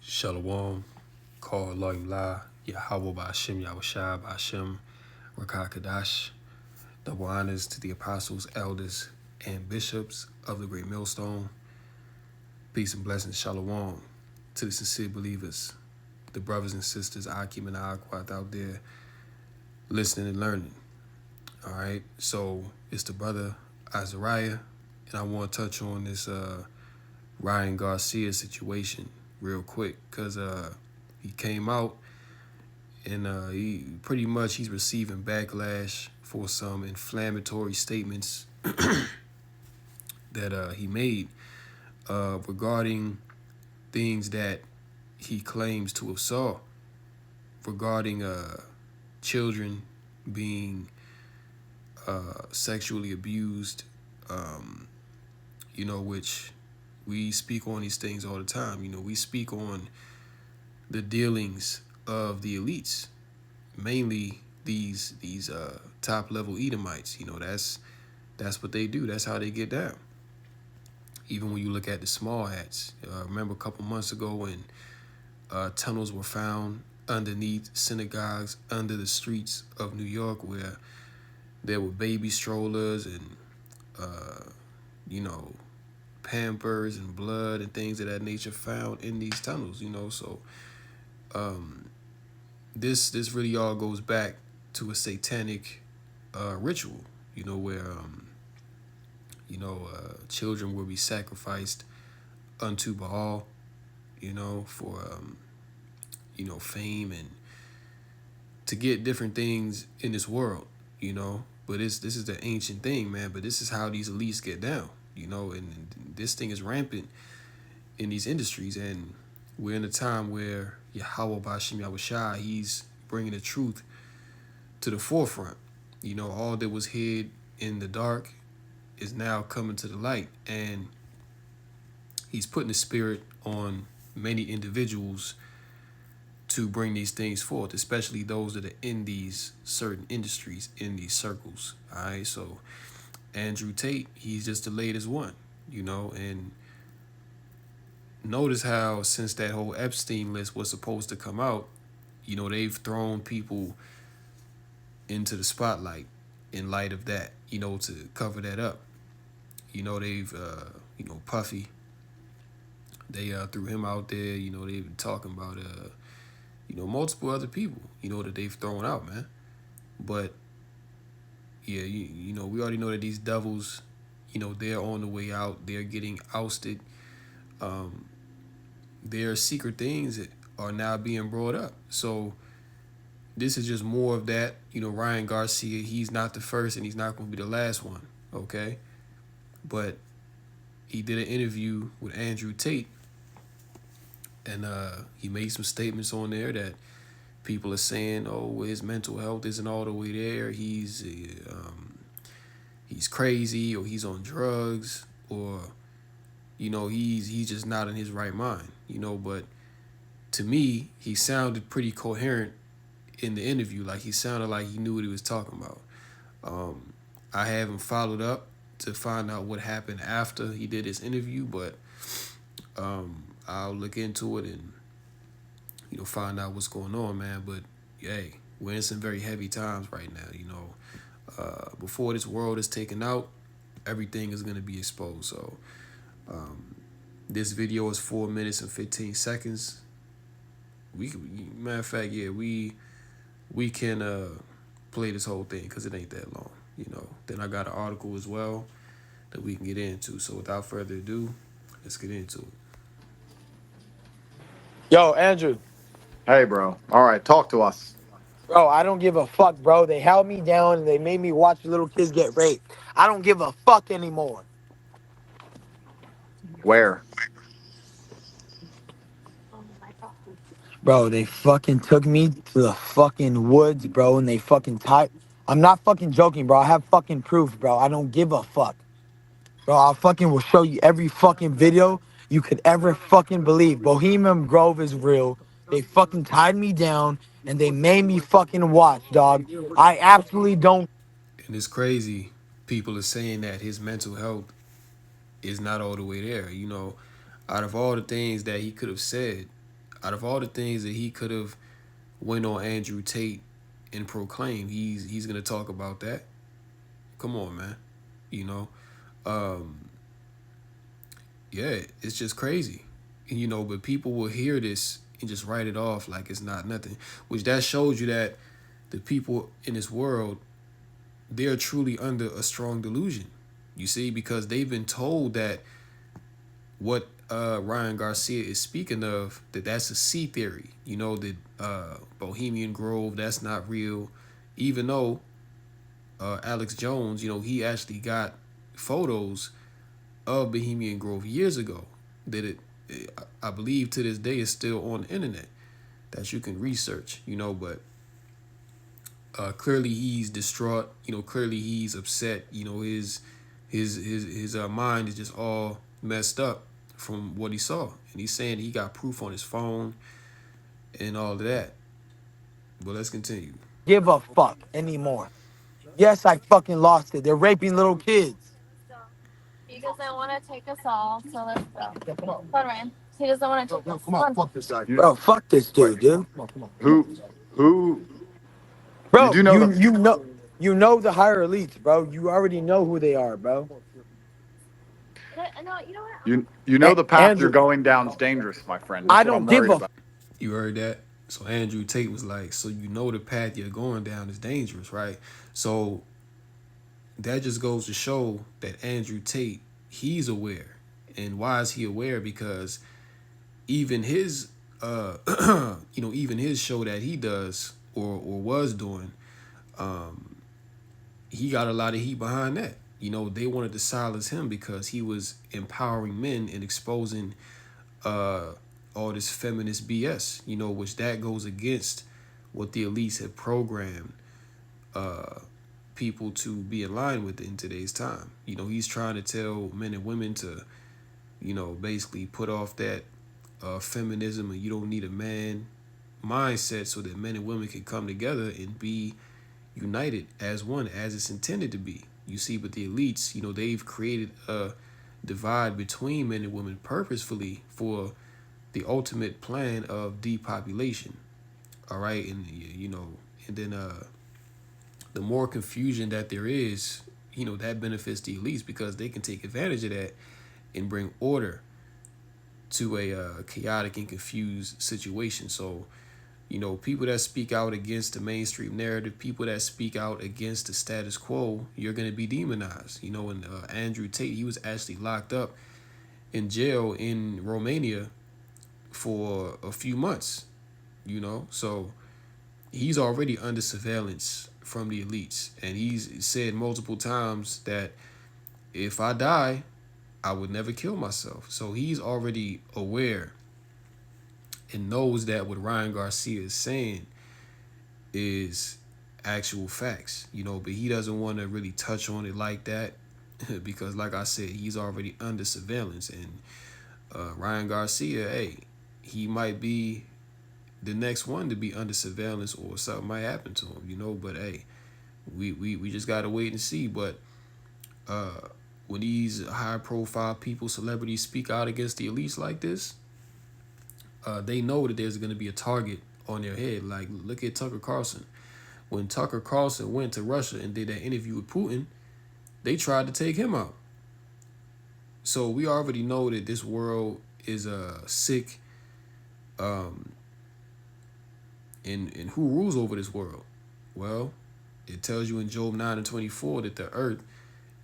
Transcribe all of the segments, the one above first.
Shalom, call Elohim La, Yahweh Ba'ashem, Yahushua Ba'ashem, Rakah Kadash. Double honors to the apostles, elders, and bishops of the Great Millstone. Peace and blessings, Shalom, to the sincere believers, the brothers and sisters, Akim and Aquat out there, listening and learning. All right, so it's the brother Azariah, and I want to touch on this Ryan Garcia situation real quick, because he came out and he's receiving backlash for some inflammatory statements that he made regarding things that he claims to have saw regarding children being sexually abused, which we speak on these things all the time. We speak on the dealings of the elites, mainly these top level Edomites. That's what they do. That's how they get down. Even when you look at the small hats, remember a couple months ago when tunnels were found underneath synagogues under the streets of New York, where there were baby strollers and Pampers and blood and things of that nature found in these tunnels. So this really all goes back to a satanic ritual, where children will be sacrificed unto Baal, for fame and to get different things in this world, But this is the ancient thing, man. But this is how these elites get down, and this thing is rampant in these industries. And we're in a time where Yahweh Ba'ashem Yahushua, he's bringing the truth to the forefront. All that was hid in the dark is now coming to the light, and he's putting the spirit on many individuals to bring these things forth, especially those that are in these certain industries, in these circles. All right, so Andrew Tate, he's just the latest one, and notice how since that whole Epstein list was supposed to come out, they've thrown people into the spotlight in light of that, to cover that up. They've, Puffy, they threw him out there. They've been talking about, multiple other people, that they've thrown out, man. But, yeah, we already know that these devils, they're on the way out. They're getting ousted. There are secret things that are now being brought up. So this is just more of that. Ryan Garcia, he's not the first and he's not going to be the last one, okay? But he did an interview with Andrew Tate, and he made some statements on there that people are saying, oh, his mental health isn't all the way there. He's crazy, or he's on drugs, or he's just not in his right mind. But to me, he sounded pretty coherent in the interview. Like, he sounded like he knew what he was talking about. I haven't followed up to find out what happened after he did his interview, but I'll look into it and find out what's going on, man. But hey, we're in some very heavy times right now. Before this world is taken out, everything is going to be exposed. So this video is 4 minutes and 15 seconds. Matter of fact, yeah, we can play this whole thing because it ain't that long. Then I got an article as well that we can get into. So without further ado, let's get into it. Yo, Andrew, Hey, bro. All right, talk to us. bro, I don't give a fuck, bro. They held me down and they made me watch little kids get raped. I don't give a fuck anymore. Where? Bro, they fucking took me to the fucking woods, bro, and they fucking tied. I'm not fucking joking, bro. I have fucking proof, bro. I don't give a fuck. Bro, I fucking will show you every fucking video you could ever fucking believe. Bohemian Grove is real. They fucking tied me down and they made me fucking watch, dog. I absolutely don't. And it's crazy. People are saying that his mental health is not all the way there. Out of all the things that he could have said, Out of all the things that he could have went on Andrew Tate and proclaimed, he's gonna talk about that. Come on, man. You know, um, yeah, it's just crazy. You know, but people will hear this and just write it off like it's not nothing, which that shows you that the people in this world, they're truly under a strong delusion. You see, because they've been told that what Ryan Garcia is speaking of, that's a sea theory. You know, that Bohemian Grove, that's not real. Even though Alex Jones, you know, he actually got photos of Bohemian Grove years ago. That I believe to this day is still on the internet that you can research. You know, but clearly he's distraught. You know, clearly he's upset. You know, his mind is just all messed up from what he saw, and he's saying he got proof on his phone and all of that. But let's continue. Give a fuck anymore. Yes, I fucking lost it. They're raping little kids. He doesn't want to take us all, so let's go. Come on, Ryan. He doesn't want to take us. Come on. Fuck this guy. Bro, fuck this dude, dude. Who? You Bro, do know the you know the higher elites, bro. You already know who they are, bro. No, you know what? you know the path Andrew, you're going down is dangerous, my friend. I That's what don't I'm give worried a about. You heard that? So Andrew Tate was like, so you know the path you're going down is dangerous, right? So that just goes to show that Andrew Tate, he's aware. And why is he aware? Because even his even his show that he does or was doing, he got a lot of heat behind that. You know, they wanted to silence him because he was empowering men and exposing all this feminist BS, you know, which that goes against what the elites have programmed people to be in line with in today's time. You know, he's trying to tell men and women to, you know, basically put off that feminism and you don't need a man mindset so that men and women can come together and be united as one, as it's intended to be. You see, but the elites, you know, they've created a divide between men and women purposefully for the ultimate plan of depopulation. All right, and you know, and then the more confusion that there is, you know, that benefits the elites because they can take advantage of that and bring order to a chaotic and confused situation. So, you know, people that speak out against the mainstream narrative, people that speak out against the status quo, you're going to be demonized. You know, and Andrew Tate, he was actually locked up in jail in Romania for a few months, you know, so he's already under surveillance from the elites. And he's said multiple times that if I die, I would never kill myself. So he's already aware and knows that what Ryan Garcia is saying is actual facts, you know, but he doesn't want to really touch on it like that because, like I said, he's already under surveillance. And Ryan Garcia, hey, he might be the next one to be under surveillance or something might happen to him, you know, but hey, we just got to wait and see. But when these high profile people, celebrities speak out against the elites like this, they know that there's going to be a target on their head. Like, look at Tucker Carlson. When Tucker Carlson went to Russia and did that interview with Putin, they tried to take him out. So we already know that this world is sick. And who rules over this world? Well, it tells you in Job 9:24 that the earth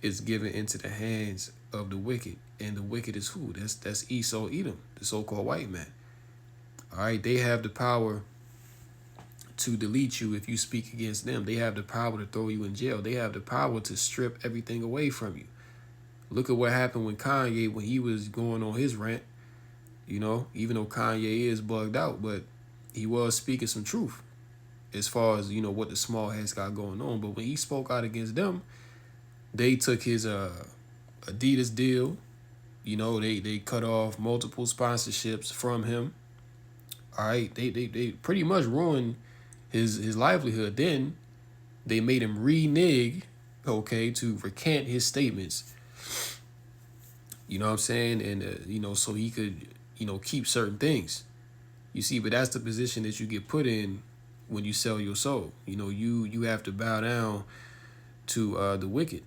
is given into the hands of the wicked. And the wicked is who? That's Esau Edom, the so-called white man. All right, they have the power to delete you if you speak against them. They have the power to throw you in jail. They have the power to strip everything away from you. Look at what happened when Kanye, when he was going on his rant, you know, even though Kanye is bugged out, but he was speaking some truth as far as, you know, what the small heads got going on. But when he spoke out against them, they took his Adidas deal. You know, they cut off multiple sponsorships from him. All right, they pretty much ruined his livelihood. Then they made him renege, okay, to recant his statements. You know what I'm saying? And, you know, so he could, you know, keep certain things. You see, but that's the position that you get put in when you sell your soul. You know, you have to bow down to the wicked.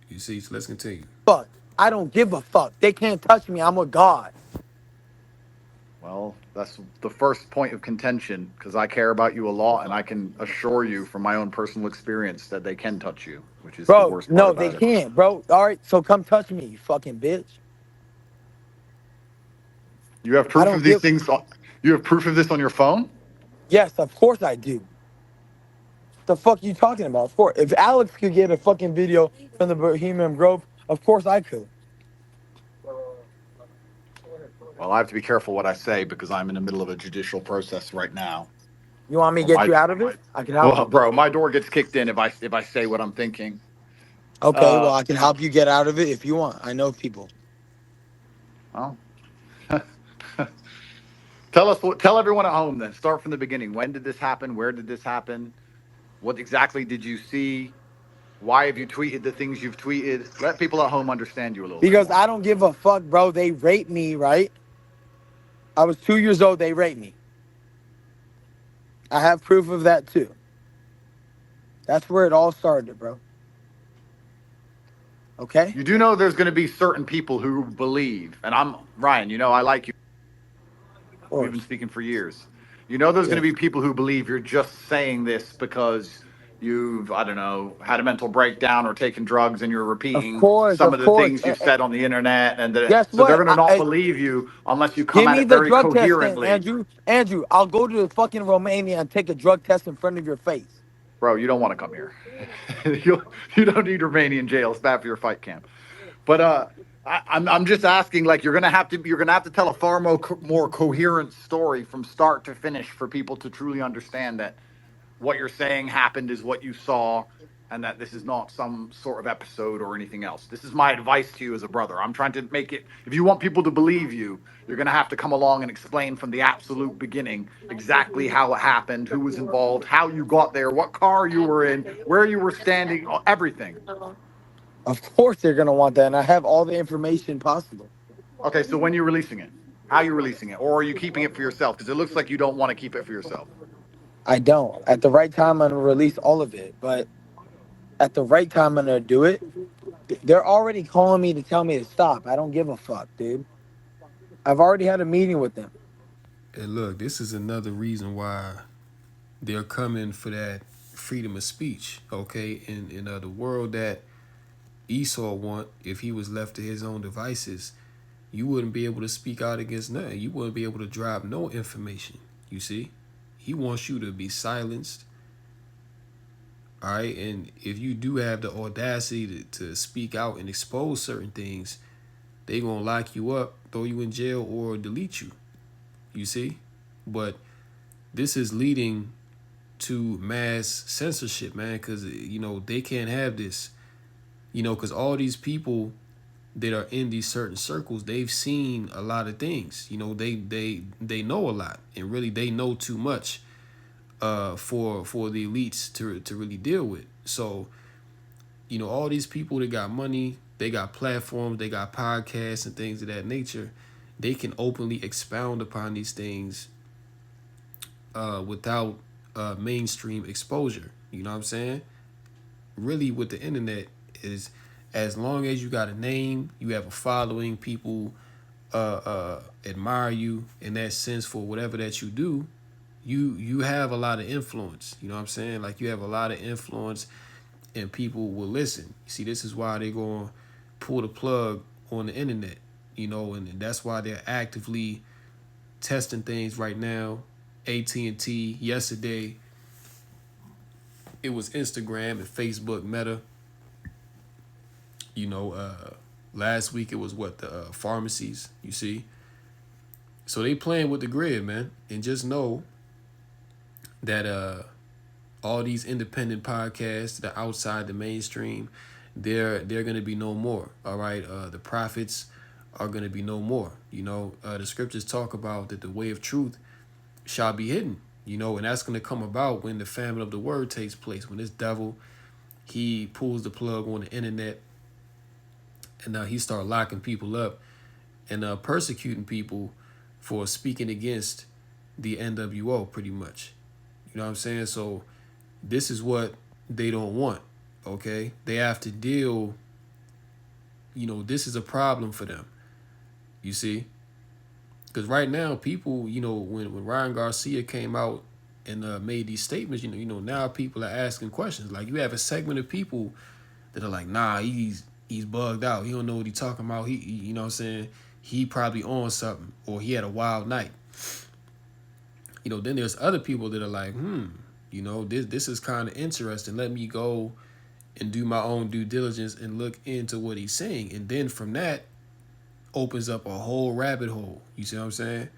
You see, so let's continue. Fuck. I don't give a fuck. They can't touch me. I'm a god. Well, that's the first point of contention because I care about you a lot, and I can assure you from my own personal experience that they can touch you, which is the Bro, worst part no, they about it. can't, bro. All right, so come touch me, you fucking bitch. You have I proof don't of these give. things. You have proof of this on your phone? Yes, of course I do. The fuck you talking about? Of course. If Alex could get a fucking video from the Bohemian Grove, of course I could. Well, I have to be careful what I say because I'm in the middle of a judicial process right now. You want me to Well, get you out of it? I can help well, you. bro, my door gets kicked in if I say what I'm thinking. Okay, well Uh, I can help you get out of it if you want. I know people. well, tell everyone at home then. Start from the beginning. When did this happen? Where did this happen? What exactly did you see? Why have you tweeted the things you've tweeted? Let people at home understand you a little bit Because more. I don't give a fuck, bro. They raped me, right? I was 2 years old, they raped me. I have proof of that too. That's where it all started, bro. Okay? You do know there's going to be certain people who believe, and I'm Ryan. You know I like you. Of We've been course. speaking for years. You know there's going to Yes. be people who believe you're just saying this because you've, I don't know, had a mental breakdown or taken drugs and you're Of repeating course, some of of the course. things you've said on the internet, and Guess so they're what? going to not believe you unless you come Give at me it the very drug test then, coherently. Andrew. Andrew, I'll go to fucking Romania and take a drug test in front of your face. Bro, you don't want to come here. You don't need Romanian jail. It's bad for your fight camp. But I'm just asking, like you're gonna have to tell a far more coherent story from start to finish for people to truly understand that what you're saying happened is what you saw, and that this is not some sort of episode or anything else. This is my advice to you as a brother. I'm trying to make it. If you want people to believe you, you're gonna have to come along and explain from the absolute beginning exactly how it happened, who was involved, how you got there, what car you were in, where you were standing, everything. Of course they're gonna want that, and I have all the information possible. Okay, so when you're releasing it, how you releasing it, or are you keeping it for yourself? Because it looks like you don't want to keep it for yourself. I don't. At the right time, I'm gonna release all of it. But at the right time, I'm gonna do it. They're already calling me to tell me to stop. I don't give a fuck, dude. I've already had a meeting with them. And look, this is another reason why they're coming for that freedom of speech. Okay, in the world that Esau want, if he was left to his own devices, you wouldn't be able to speak out against nothing. You wouldn't be able to drop no information. You see, he wants you to be silenced. All right, and if you do have the audacity to speak out and expose certain things, they gonna lock you up, throw you in jail, or delete you. You see, but this is leading to mass censorship, man, because they can't have this. Because all these people that are in these certain circles, they've seen a lot of things. They know a lot, and really they know too much for the elites to really deal with. So, all these people that got money, they got platforms, they got podcasts and things of that nature. They can openly expound upon these things without mainstream exposure. You know what I'm saying? Really, with the internet is, as long as you got a name, you have a following, people admire you in that sense for whatever that you do. You have a lot of influence. You know what I'm saying? Like, you have a lot of influence, and people will listen. You see, this is why they're going to pull the plug on the internet. And that's why they're actively testing things right now. AT&T yesterday, it was Instagram and Facebook Meta. Last week it was the pharmacies. You see, so they playing with the grid, man. And just know that all these independent podcasts that are outside the mainstream, they're gonna be no more. All right, the prophets are gonna be no more. The scriptures talk about that the way of truth shall be hidden. And that's gonna come about when the famine of the word takes place. When this devil, he pulls the plug on the internet, and now he start locking people up and persecuting people for speaking against the NWO pretty much. You know what I'm saying? So this is what they don't want. Okay, they have to deal. This is a problem for them. You see, because right now people, when Ryan Garcia came out and made these statements, now people are asking questions. Like you have a segment of people that are like, nah, he's bugged out. He don't know what he's talking about. He you know what I'm saying? He probably on something or he had a wild night. Then there's other people that are like, this is kind of interesting. Let me go and do my own due diligence and look into what he's saying. And then from that opens up a whole rabbit hole. You see what I'm saying?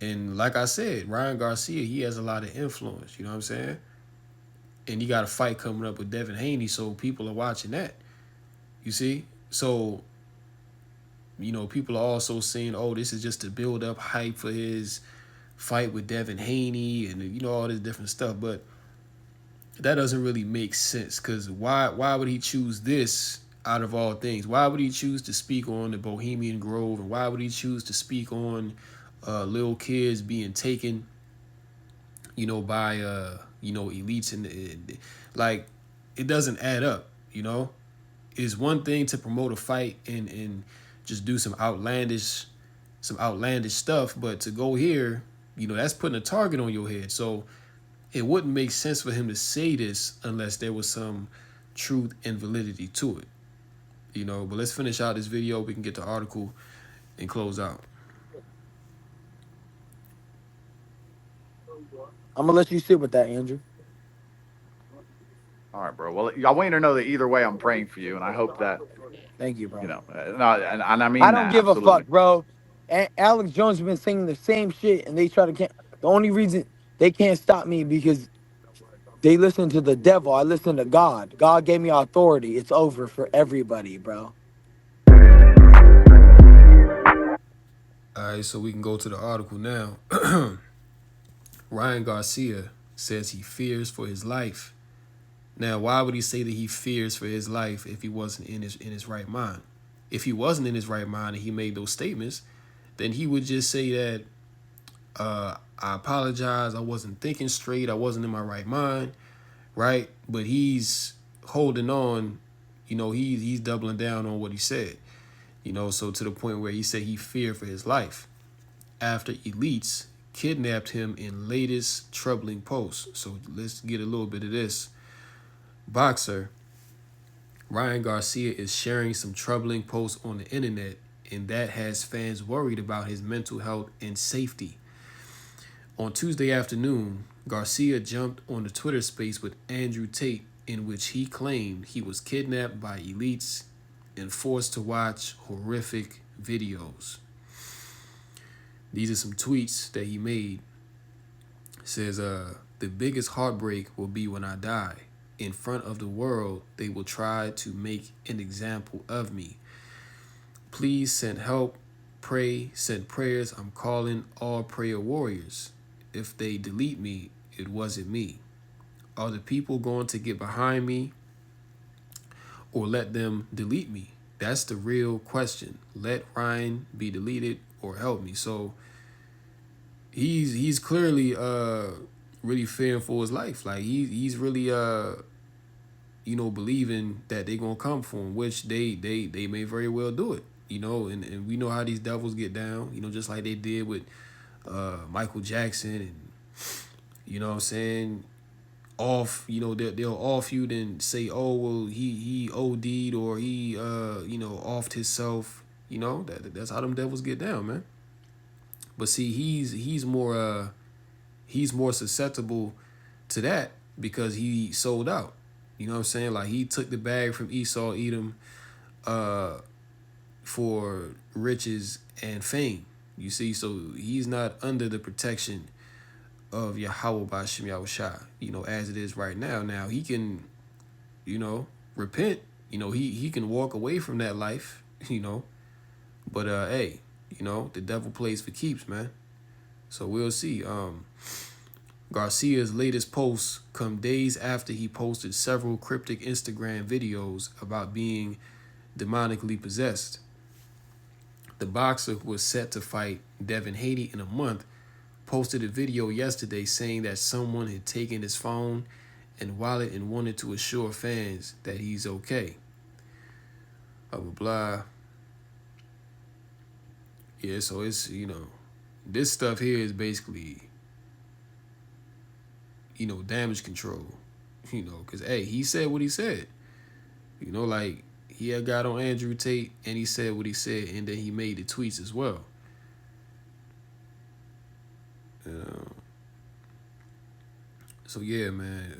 And like I said, Ryan Garcia, he has a lot of influence. You know what I'm saying? And he got a fight coming up with Devin Haney, so people are watching that. You see? So, people are also saying, oh, this is just to build up hype for his fight with Devin Haney and, all this different stuff. But that doesn't really make sense because why would he choose this out of all things? Why would he choose to speak on the Bohemian Grove? And why would he choose to speak on little kids being taken, by, elites? And like, it doesn't add up, It's one thing to promote a fight and just do some outlandish stuff, but to go here, that's putting a target on your head. So it wouldn't make sense for him to say this unless there was some truth and validity to it, But let's finish out this video. We can get the article and close out. I'm gonna let you sit with that, Andrew. All right, bro. Well, I want you to know that either way, I'm praying for you, and I hope that Thank you, bro. no, and I mean I don't that, give absolutely. a fuck, bro. Alex Jones has been saying the same shit, and they try to the only reason they can't stop me because they listen to the devil. I listen to God. God gave me authority. It's over for everybody, bro. All right, so we can go to the article now. Ryan Garcia says he fears for his life. Now, why would he say that he fears for his life if he wasn't in his right mind? If he wasn't in his right mind and he made those statements, then he would just say that, I apologize, I wasn't thinking straight, I wasn't in my right mind, right? But he's holding on, he's doubling down on what he said, so to the point where he said he feared for his life after elites kidnapped him in latest troubling post. So let's get a little bit of this. Boxer Ryan Garcia is sharing some troubling posts on the internet, and that has fans worried about his mental health and safety. On Tuesday afternoon, Garcia jumped on the Twitter space with Andrew Tate, in which he claimed he was kidnapped by elites and forced to watch horrific videos. These are some tweets that he made. It says, the biggest heartbreak will be when I die. In front of the world, they will try to make an example of me. Please send help, pray, send prayers. I'm calling all prayer warriors. If they delete me, it wasn't me. Are the people going to get behind me or let them delete me? That's the real question. Let Ryan be deleted or help me. So he's clearly really fearing for his life. Like he's really believing that they're gonna come for him, which they may very well do it. And we know how these devils get down, just like they did with Michael Jackson, and you know what I'm saying, off, they'll off you, then say, oh well, he OD'd or he offed himself. That's how them devils get down, man. But see, he's more susceptible to that because he sold out. You know what I'm saying? Like he took the bag from Esau Edom for riches and fame. You see, so he's not under the protection of Yahweh B'Shem Yahushua, as it is right now. Now he can, repent. He can walk away from that life, But hey, the devil plays for keeps, man. So we'll see. Garcia's latest posts come days after he posted several cryptic Instagram videos about being demonically possessed. The boxer was set to fight Devin Haney in a month, posted a video yesterday saying that someone had taken his phone and wallet and wanted to assure fans that he's okay. Blah, blah, blah. Yeah, so it's, this stuff here is basically, damage control, because, hey, he said what he said. Like, he had got on Andrew Tate and he said what he said, and then he made the tweets as well. So yeah, man,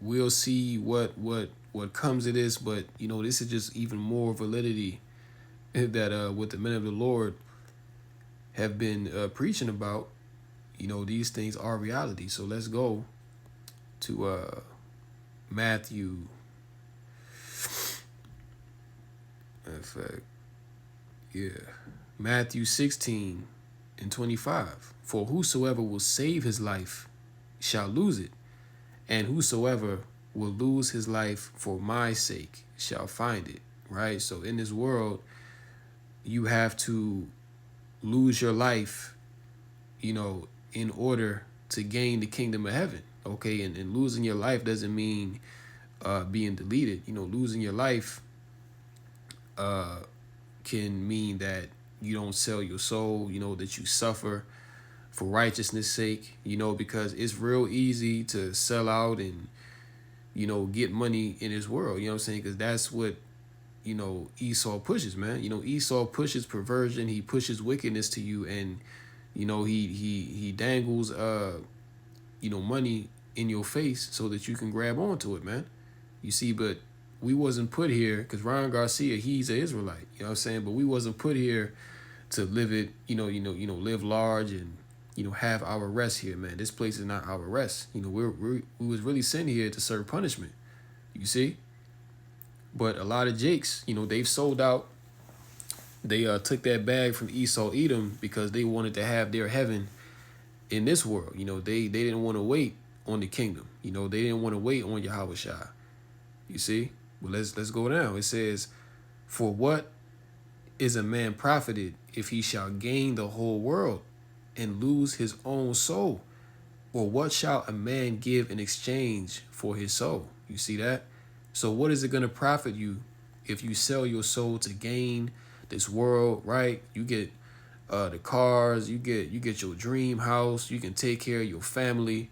we'll see what comes of this, but this is just even more validity that what the men of the Lord have been preaching about. These things are reality. So let's go to Matthew. In fact, yeah, Matthew 16:25. For whosoever will save his life shall lose it, and whosoever will lose his life for my sake shall find it. Right? So in this world, you have to lose your life, in order to gain the kingdom of heaven. Okay, and losing your life doesn't mean being deleted. Losing your life can mean that you don't sell your soul, that you suffer for righteousness' sake, because it's real easy to sell out and, get money in this world, you know what I'm saying? Because that's what, Esau pushes, man. Esau pushes perversion, he pushes wickedness to you, and, he dangles, money in your face so that you can grab onto it, man. You see, but we wasn't put here, because Ryan Garcia, he's an Israelite, you know what I'm saying? But we wasn't put here to live it, live large and, have our rest here, man. This place is not our rest. We was really sent here to serve punishment, you see? But a lot of Jakes, they've sold out. They took that bag from Esau Edom because they wanted to have their heaven in this world. They didn't want to wait on the kingdom. They didn't want to wait on Yahweh Shai. You see? Well, let's go down. It says, for what is a man profited if he shall gain the whole world and lose his own soul? Or what shall a man give in exchange for his soul? You see that? So what is it going to profit you if you sell your soul to gain this world, right? You get the cars, you get your dream house, you can take care of your family.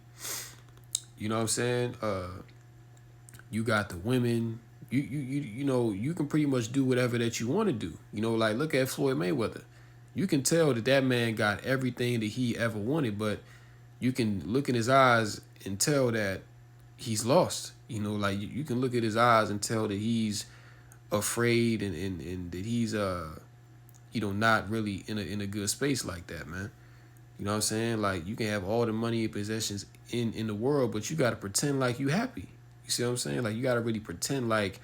You know what I'm saying? You got the women. You can pretty much do whatever that you want to do. Like look at Floyd Mayweather. You can tell that man got everything that he ever wanted, but you can look in his eyes and tell that he's lost. Like you can look at his eyes and tell that he's afraid and that he's not really in a good space like that, man. You know what I'm saying? Like you can have all the money and possessions in the world, but you got to pretend like you happy. You see what I'm saying? Like you got to really pretend like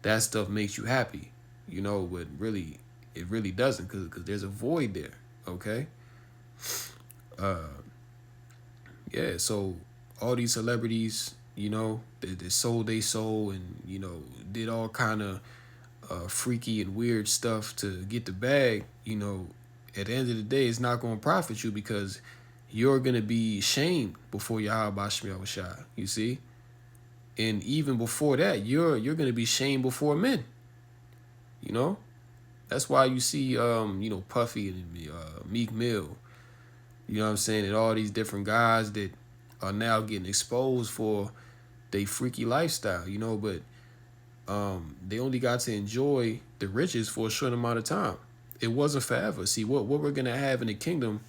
that stuff makes you happy, but really it really doesn't, because there's a void there. Okay. Yeah, so all these celebrities, they sold their soul and, did all kind of freaky and weird stuff to get the bag. At the end of the day, it's not going to profit you, because you're going to be shamed before Yahweh Shai, you see? And even before that, you're going to be shamed before men, That's why you see, Puffy and Meek Mill, you know what I'm saying, and all these different guys that are now getting exposed for their freaky lifestyle, but they only got to enjoy the riches for a short amount of time. It wasn't forever. See, what we're going to have in the kingdom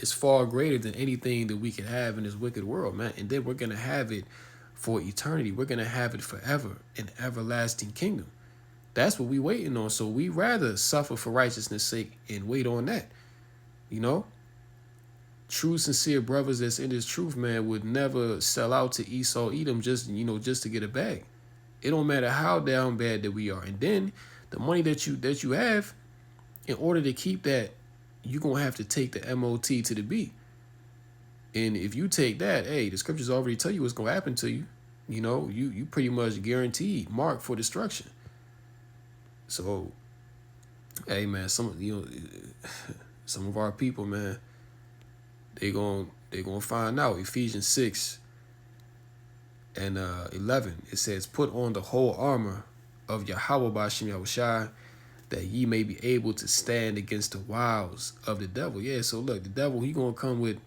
is far greater than anything that we can have in this wicked world, man. And then we're going to have it for eternity. We're going to have it forever, an everlasting kingdom. That's what we waiting on. So we rather suffer for righteousness' sake and wait on that, True, sincere brothers that's in this truth, man, would never sell out to Esau Edom just to get a bag. It don't matter how down bad that we are. And then the money that you have, in order to keep that, you're going to have to take the MOT to the B. And if you take that, hey, the scriptures already tell you what's going to happen to you. You pretty much guaranteed, marked for destruction. So, hey, man, some of our people, man, they gonna find out. Ephesians 6 and 11, it says, "Put on the whole armor of Yahweh Bashim Yahushai, that ye may be able to stand against the wiles of the devil." Yeah, so look, the devil, he gonna come with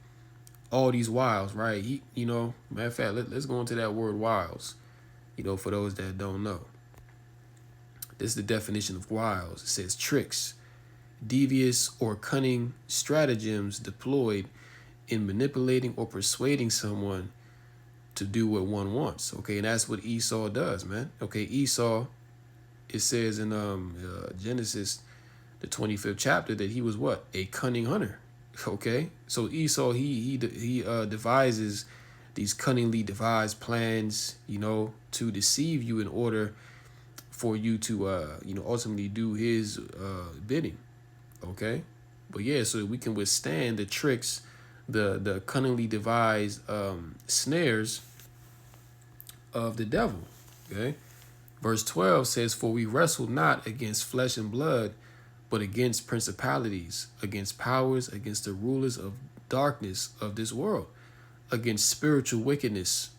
all these wiles, right? He, matter of fact, let's go into that word wiles, for those that don't know. This is the definition of wiles. It says tricks, devious or cunning stratagems deployed in manipulating or persuading someone to do what one wants. Okay, and that's what Esau does, man. Okay, Esau, it says in Genesis, the 25th chapter, that he was what? A cunning hunter. Okay, so Esau, he devises these cunningly devised plans, to deceive you in order for you to, ultimately do his bidding. Okay, but yeah, so we can withstand the tricks, the cunningly devised snares of the devil. Okay, verse 12 says, "For we wrestle not against flesh and blood, but against principalities, against powers, against the rulers of darkness of this world, against spiritual wickedness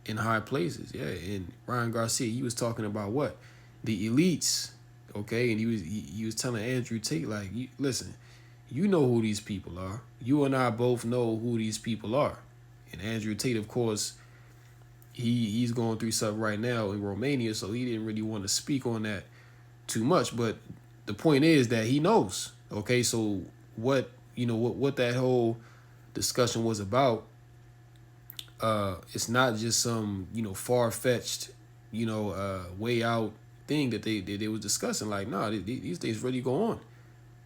in high places." Yeah, and Ryan Garcia, he was talking about what? The elites. Okay, and he was telling Andrew Tate, like, listen, you know who these people are. You and I both know who these people are. And Andrew Tate, of course, he's going through something right now in Romania, so he didn't really want to speak on that too much. But the point is that he knows. Okay, so what that whole discussion was about, it's not just some far-fetched way out thing that they was discussing. Like, nah, these things really go on,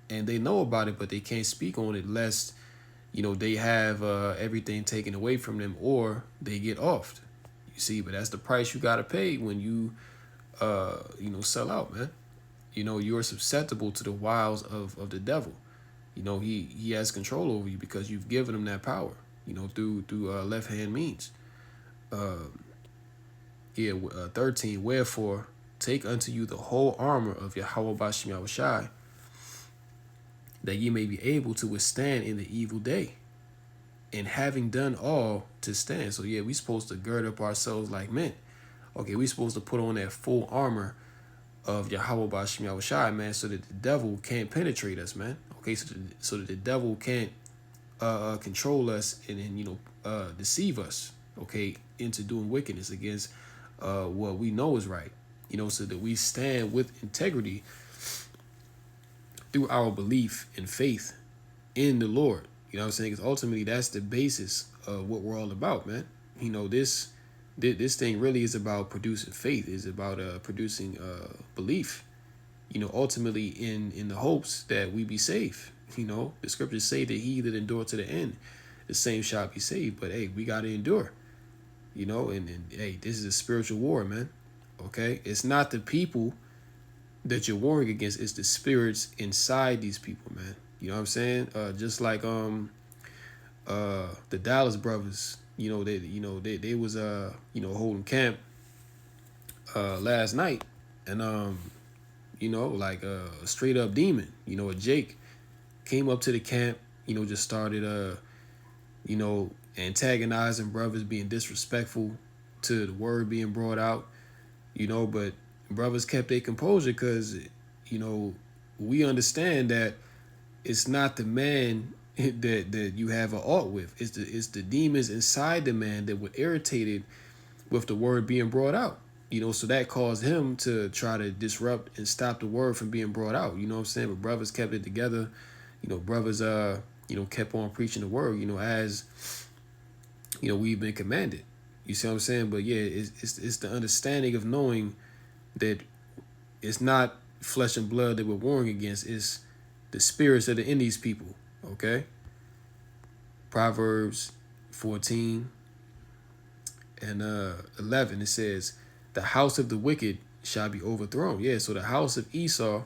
and they know about it, but they can't speak on it lest they have everything taken away from them or they get offed. You see, but that's the price you gotta pay when you sell out, man. You're susceptible to the wiles of the devil. He has control over you because you've given him that power, through left hand means. 13, "Wherefore take unto you the whole armor of Yahweh Bashim Yahushai, that ye may be able to withstand in the evil day, and having done all to stand." So yeah, we supposed to gird up ourselves like men. Okay, we supposed to put on that full armor of Yahweh Bashim Yahushai, man, so that the devil can't penetrate us, man. Okay, so that the devil can't control us and deceive us, okay, into doing wickedness against what we know is right, so that we stand with integrity through our belief and faith in the Lord. You know what I'm saying? Because ultimately that's the basis of what we're all about, man. This thing really is about producing faith, is about producing belief, ultimately in the hopes that we be saved. The scriptures say that he that endure to the end, the same shall be saved. But hey, we got to endure, and hey, this is a spiritual war, man. Okay, it's not the people that you're warring against, it's the spirits inside these people, man. You know what I'm saying? Just like the Dallas brothers, they was holding camp last night, and like a straight up demon, a Jake came up to the camp, just started antagonizing brothers, being disrespectful to the word being brought out, but brothers kept their composure because we understand that it's not the man that you have an art with. It's the demons inside the man that were irritated with the word being brought out. So that caused him to try to disrupt and stop the word from being brought out. You know what I'm saying? But brothers kept it together. Brothers kept on preaching the word, as we've been commanded. You see what I'm saying? But yeah, it's the understanding of knowing that it's not flesh and blood that we're warring against. It's the spirits that are in these people. Okay. Proverbs 14 and 11, it says, "The house of the wicked shall be overthrown." Yeah, so the house of Esau, all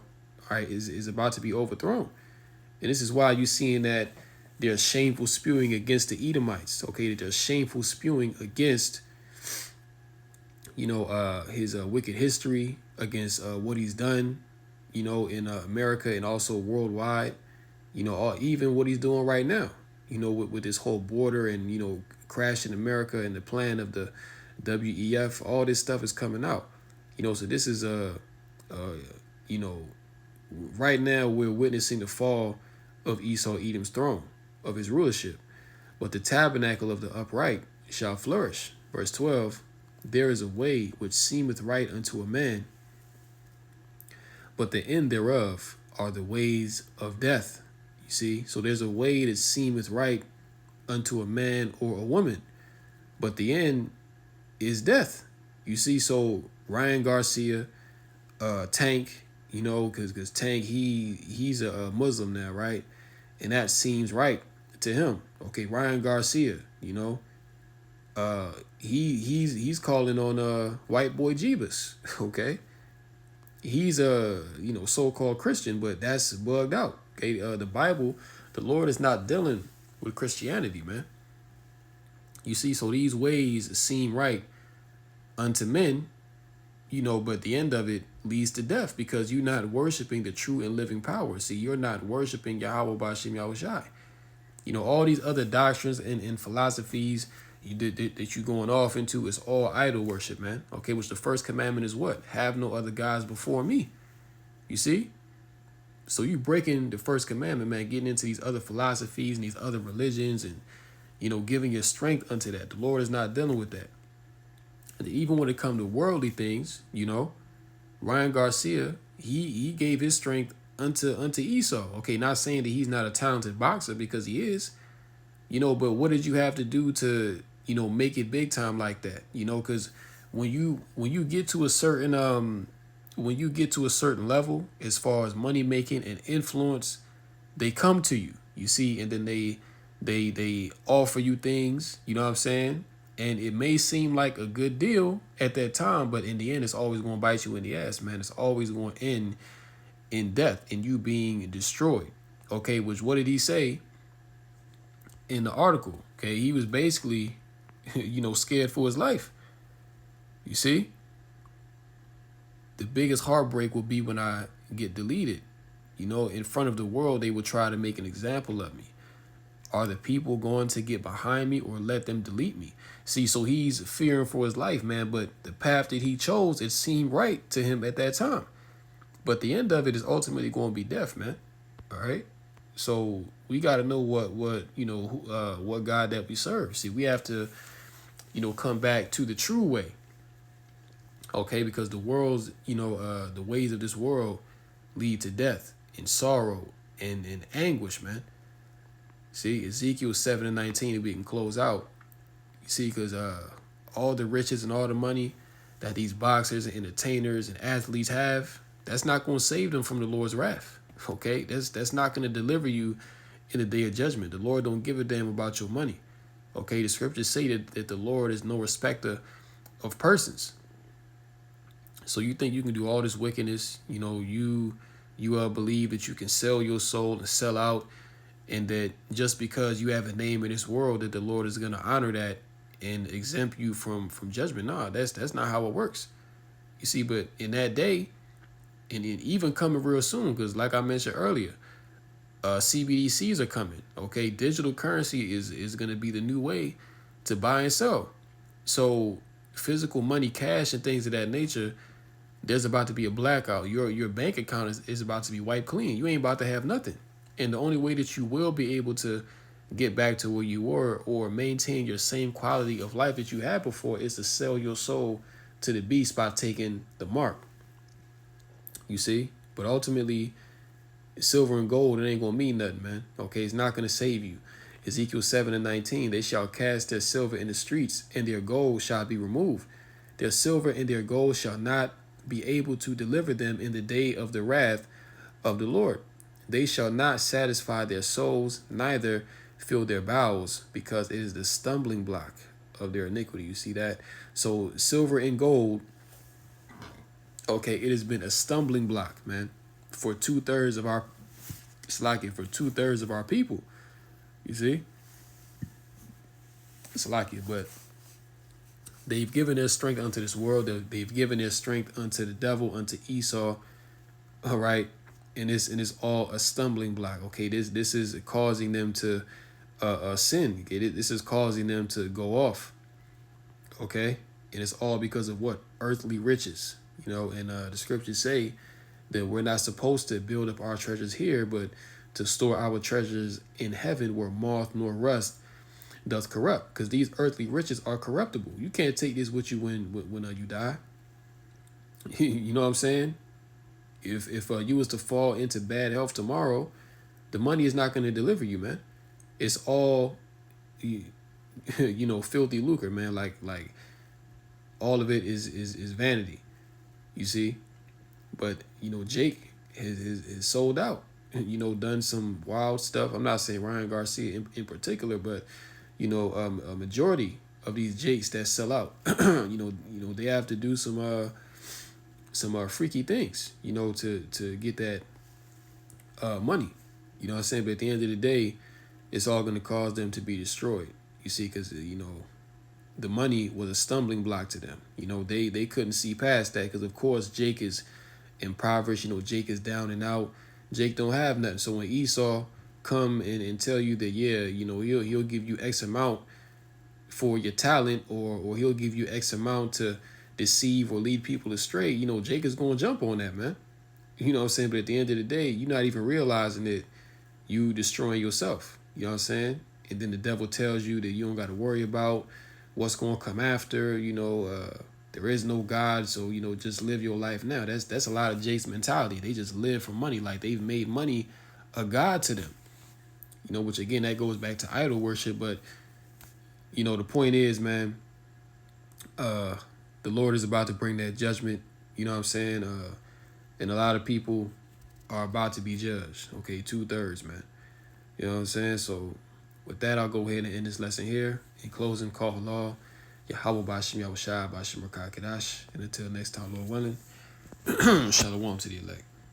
right, is about to be overthrown. And this is why you're seeing that there's shameful spewing against the Edomites. Okay, that there's shameful spewing against his wicked history, against what he's done, in America and also worldwide. You know, even what he's doing right now, you know, with this whole border and, you know, crashing America and the plan of the WEF, all this stuff is coming out. You know, so this is you know, right now we're witnessing the fall of Esau Edom's throne, of his rulership. But the tabernacle of the upright shall flourish. Verse 12, there is a way which seemeth right unto a man, but the end thereof are the ways of death. You see, so there's a way that seemeth right unto a man or a woman, but the end is death. You see, so Ryan Garcia, Tank, you know, because Tank, he's a Muslim now, right? And that seems right to him. Okay, Ryan Garcia, you know, he's calling on white boy Jeebus. Okay, he's a, you know, so-called Christian, but that's bugged out. Okay, the Bible, the Lord is not dealing with Christianity, man. You see, so these ways seem right unto men, you know, but the end of it leads to death because you're not worshiping the true and living power. See, you're not worshiping Yahweh B'Shem Yahushai. You know, all these other doctrines and philosophies that you're going off into is all idol worship, man. Okay, which the first commandment is what? Have no other gods before me. You see? So you breaking the first commandment, man, getting into these other philosophies and these other religions and, you know, giving your strength unto that. The Lord is not dealing with that. And even when it comes to worldly things, you know, Ryan Garcia, he gave his strength unto Esau. Okay, not saying that he's not a talented boxer, because he is, you know, but what did you have to do to, you know, make it big time like that? You know, because when you get to a certain level as far as money making and influence, they come to you, you see, and then they offer you things, you know what I'm saying? And it may seem like a good deal at that time, but in the end, it's always going to bite you in the ass, man. It's always going to end in death and you being destroyed. Okay, which what did he say in the article? Okay, he was basically, you know, scared for his life. You see? The biggest heartbreak will be when I get deleted. You know, in front of the world, they will try to make an example of me. Are the people going to get behind me or let them delete me? See, so he's fearing for his life, man, but the path that he chose, it seemed right to him at that time. But the end of it is ultimately going to be death, man. All right? So we got to know what God that we serve. See, we have to, you know, come back to the true way. Okay? Because the world's, you know, the ways of this world lead to death and sorrow and anguish, man. See, Ezekiel 7:19, and we can close out. You see, because all the riches and all the money that these boxers and entertainers and athletes have, that's not going to save them from the Lord's wrath. Okay, that's not going to deliver you in the day of judgment. The Lord don't give a damn about your money. Okay, the scriptures say that the Lord is no respecter of persons. So you think you can do all this wickedness? You know, you believe that you can sell your soul and sell out, and that just because you have a name in this world that the Lord is going to honor that and exempt you from judgment. No, that's not how it works. You see, but in that day, and even coming real soon, because like I mentioned earlier, CBDCs are coming. Okay, digital currency is going to be the new way to buy and sell. So physical money, cash, and things of that nature, there's about to be a blackout. Your bank account is about to be wiped clean. You ain't about to have nothing. And the only way that you will be able to get back to where you were or maintain your same quality of life that you had before is to sell your soul to the beast by taking the mark. You see? But ultimately, silver and gold, it ain't going to mean nothing, man. Okay? It's not going to save you. Ezekiel 7:19, they shall cast their silver in the streets, and their gold shall be removed. Their silver and their gold shall not be able to deliver them in the day of the wrath of the Lord. They shall not satisfy their souls, neither fill their bowels, because it is the stumbling block of their iniquity. You see that? So silver and gold, okay, it has been a stumbling block, man, for 2/3 of our, it's like it for 2/3 of our people. You see? It's like it, but they've given their strength unto this world. They've given their strength unto the devil, unto Esau. All right. and it's all a stumbling block. Okay, this is causing them to sin. Get it? This is causing them to go off. Okay, and it's all because of what? Earthly riches. You know, and the scriptures say that we're not supposed to build up our treasures here, but to store our treasures in heaven where moth nor rust doth corrupt. Because these earthly riches are corruptible. You can't take this with you when you die. You know what I'm saying? If you was to fall into bad health tomorrow, the money is not going to deliver you, man. It's all you know, filthy lucre, man. Like all of it is vanity. You see, but you know, Jake is sold out. You know, done some wild stuff. I'm not saying Ryan Garcia in particular, but you know, a majority of these Jakes that sell out, you know, they have to do some freaky things, you know, to get that money. You know what I'm saying? But at the end of the day, it's all going to cause them to be destroyed. You see, because you know, the money was a stumbling block to them. You know, they couldn't see past that because of course Jake is impoverished. You know, Jake is down and out. Jake don't have nothing. So when Esau come and tell you that, yeah, you know, he'll give you X amount for your talent, or he'll give you X amount to deceive or lead people astray, you know, Jake is gonna jump on that, man. You know what I'm saying? But at the end of the day, you're not even realizing that you destroying yourself. You know what I'm saying? And then the devil tells you that you don't got to worry about what's going to come after. You know, there is no God, so you know, just live your life now. That's a lot of Jake's mentality. They just live for money, like they've made money a god to them. You know, which again, that goes back to idol worship. But you know, the point is, man, the Lord is about to bring that judgment. You know what I'm saying? And a lot of people are about to be judged. Okay, 2/3, man. You know what I'm saying? So with that, I'll go ahead and end this lesson here. In closing, call Allah, Yahweh Bashim Yahushua Bashim Rakakadash. And until next time, Lord willing, Shalom to the elect.